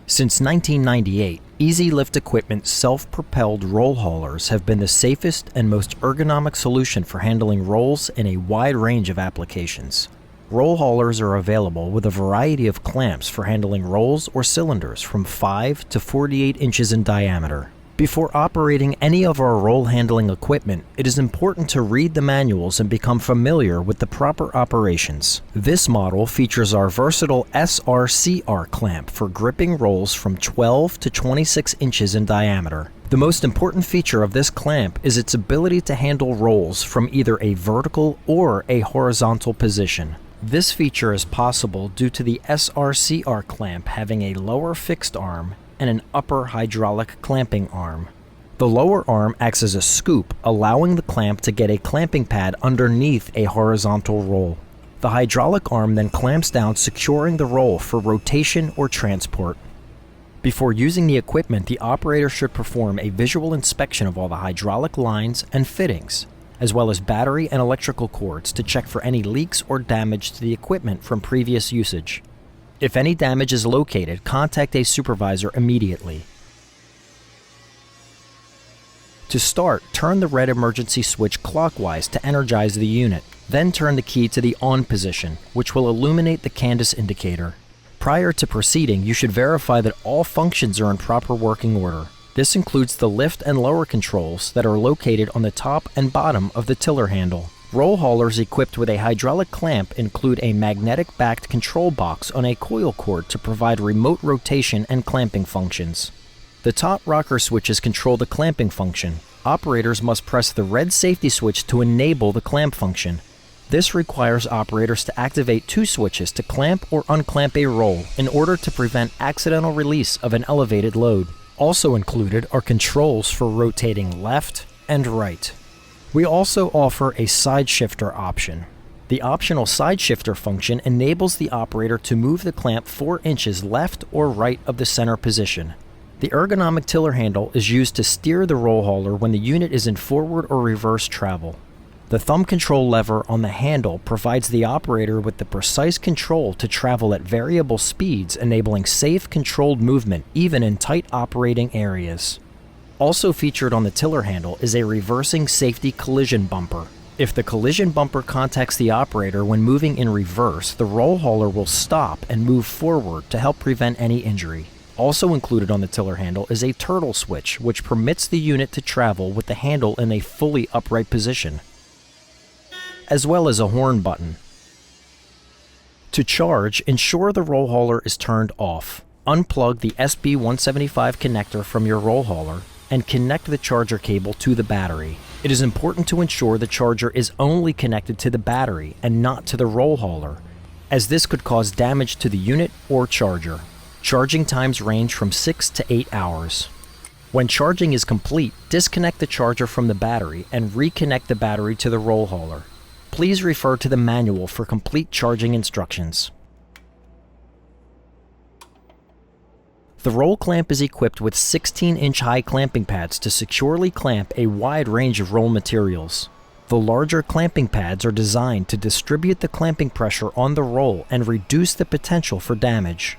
Since 1998, Easy Lift Equipment's self-propelled roll haulers have been the safest and most ergonomic solution for handling rolls in a wide range of applications. Roll haulers are available with a variety of clamps for handling rolls or cylinders from 5 to 48 inches in diameter. Before operating any of our roll handling equipment, it is important to read the manuals and become familiar with the proper operations. This model features our versatile SRCR clamp for gripping rolls from 12 to 26 inches in diameter. The most important feature of this clamp is its ability to handle rolls from either a vertical or a horizontal position. This feature is possible due to the SRCR clamp having a lower fixed arm and an upper hydraulic clamping arm. The lower arm acts as a scoop, allowing the clamp to get a clamping pad underneath a horizontal roll. The hydraulic arm then clamps down, securing the roll for rotation or transport. Before using the equipment, the operator should perform a visual inspection of all the hydraulic lines and fittings, as well as battery and electrical cords to check for any leaks or damage to the equipment from previous usage. If any damage is located, contact a supervisor immediately. To start, turn the red emergency switch clockwise to energize the unit. Then turn the key to the on position, which will illuminate the Candis indicator. Prior to proceeding, you should verify that all functions are in proper working order. This includes the lift and lower controls that are located on the top and bottom of the tiller handle. Roll haulers equipped with a hydraulic clamp include a magnetic-backed control box on a coil cord to provide remote rotation and clamping functions. The top rocker switches control the clamping function. Operators must press the red safety switch to enable the clamp function. This requires operators to activate 2 switches to clamp or unclamp a roll in order to prevent accidental release of an elevated load. Also included are controls for rotating left and right. We also offer a side shifter option. The optional side shifter function enables the operator to move the clamp 4 inches left or right of the center position. The ergonomic tiller handle is used to steer the roll hauler when the unit is in forward or reverse travel. The thumb control lever on the handle provides the operator with the precise control to travel at variable speeds, enabling safe, controlled movement even in tight operating areas. Also featured on the tiller handle is a reversing safety collision bumper. If the collision bumper contacts the operator when moving in reverse, the roll hauler will stop and move forward to help prevent any injury. Also included on the tiller handle is a turtle switch, which permits the unit to travel with the handle in a fully upright position, as well as a horn button. To charge, ensure the roll hauler is turned off. Unplug the SB175 connector from your roll hauler and connect the charger cable to the battery. It is important to ensure the charger is only connected to the battery and not to the roll hauler, as this could cause damage to the unit or charger. Charging times range from 6 to 8 hours. When charging is complete, disconnect the charger from the battery and reconnect the battery to the roll hauler. Please refer to the manual for complete charging instructions. The roll clamp is equipped with 16-inch high clamping pads to securely clamp a wide range of roll materials. The larger clamping pads are designed to distribute the clamping pressure on the roll and reduce the potential for damage.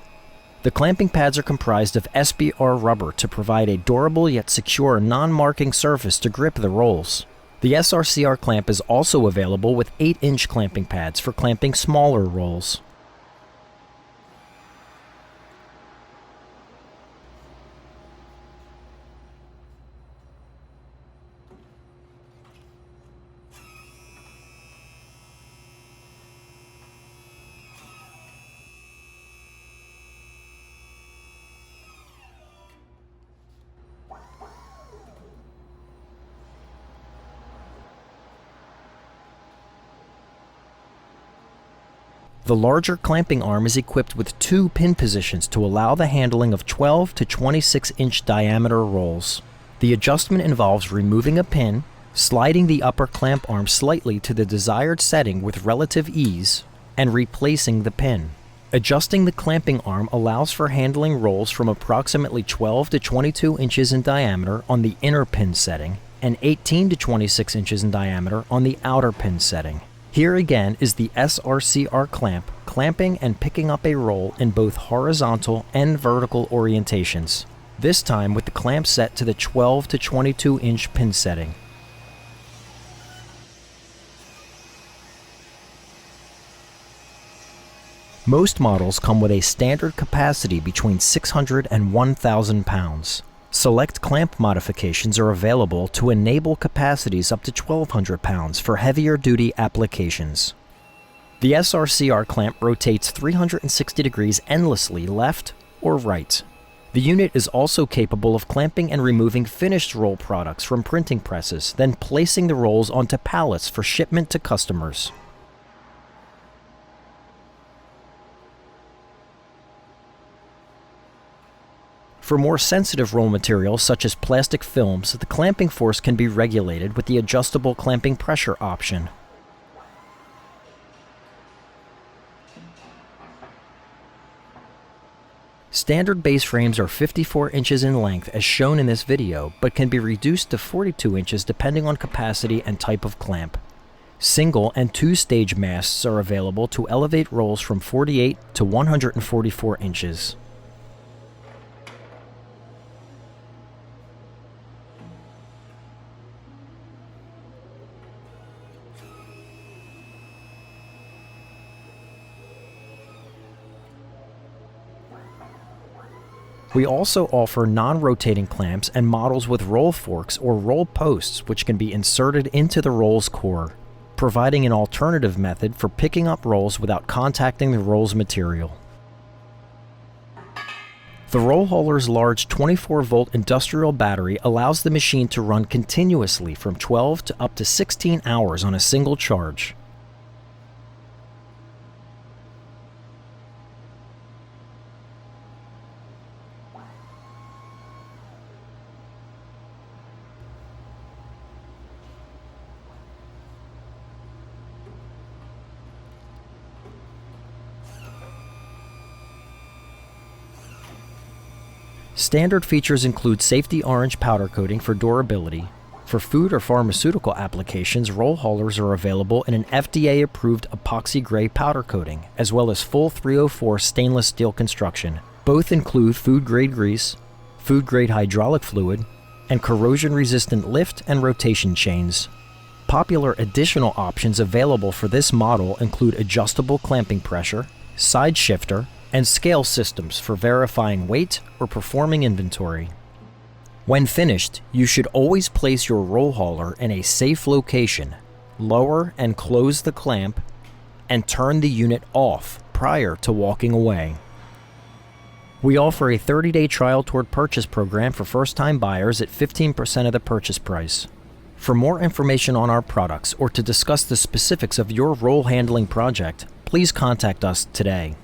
The clamping pads are comprised of SBR rubber to provide a durable yet secure non-marking surface to grip the rolls. The SRCR clamp is also available with 8-inch clamping pads for clamping smaller rolls. The larger clamping arm is equipped with 2 pin positions to allow the handling of 12 to 26-inch diameter rolls. The adjustment involves removing a pin, sliding the upper clamp arm slightly to the desired setting with relative ease, and replacing the pin. Adjusting the clamping arm allows for handling rolls from approximately 12 to 22 inches in diameter on the inner pin setting and 18 to 26 inches in diameter on the outer pin setting. Here again is the SRCR clamp clamping and picking up a roll in both horizontal and vertical orientations, this time with the clamp set to the 12 to 22 inch pin setting. Most models come with a standard capacity between 600 and 1,000 pounds. Select clamp modifications are available to enable capacities up to 1,200 pounds for heavier duty applications. The SRCR clamp rotates 360 degrees endlessly left or right. The unit is also capable of clamping and removing finished roll products from printing presses, then placing the rolls onto pallets for shipment to customers. For more sensitive roll materials such as plastic films, the clamping force can be regulated with the adjustable clamping pressure option. Standard base frames are 54 inches in length as shown in this video, but can be reduced to 42 inches depending on capacity and type of clamp. Single and two-stage masts are available to elevate rolls from 48 to 144 inches. We also offer non-rotating clamps and models with roll forks or roll posts which can be inserted into the roll's core, providing an alternative method for picking up rolls without contacting the roll's material. The roll hauler's large 24-volt industrial battery allows the machine to run continuously from 12 to up to 16 hours on a single charge. Standard features include safety orange powder coating for durability. For food or pharmaceutical applications, roll haulers are available in an FDA-approved epoxy gray powder coating, as well as full 304 stainless steel construction. Both include food-grade grease, food-grade hydraulic fluid, and corrosion-resistant lift and rotation chains. Popular additional options available for this model include adjustable clamping pressure, side shifter, and scale systems for verifying weight or performing inventory. When finished, you should always place your roll hauler in a safe location, lower and close the clamp, and turn the unit off prior to walking away. We offer a 30-day trial toward purchase program for first-time buyers at 15% of the purchase price. For more information on our products or to discuss the specifics of your roll handling project, please contact us today.